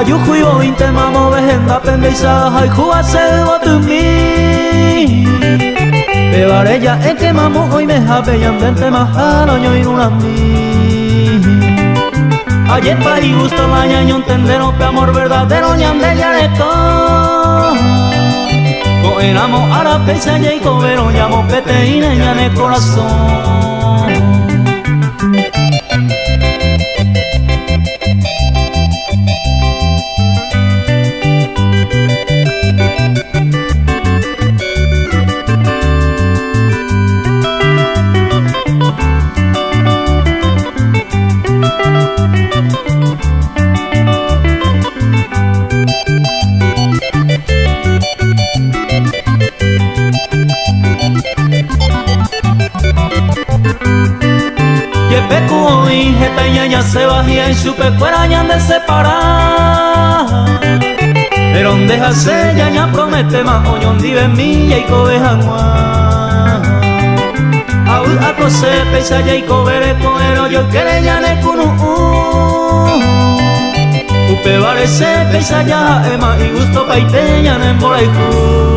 yujuyo intema vejenda pendeisa hay juase otumi Bevarella que mamo hoy me jabeyan vente majalo yo irunami Ayer pa y gusto la ñaño entendero pe amor verdadero ñande yareto Ko enamo ara pesa y cobero llamo pete y ñane corazón Y jeta ya se bajía y supe fuera ya de separar Pero donde hace ya promete más oñón dive milla y cobeja guá Aún a cose pesa ya y cobere coero yo quiere ya ne kunu Upe varese pesa ya ema y gusto paite ya ne emboraiku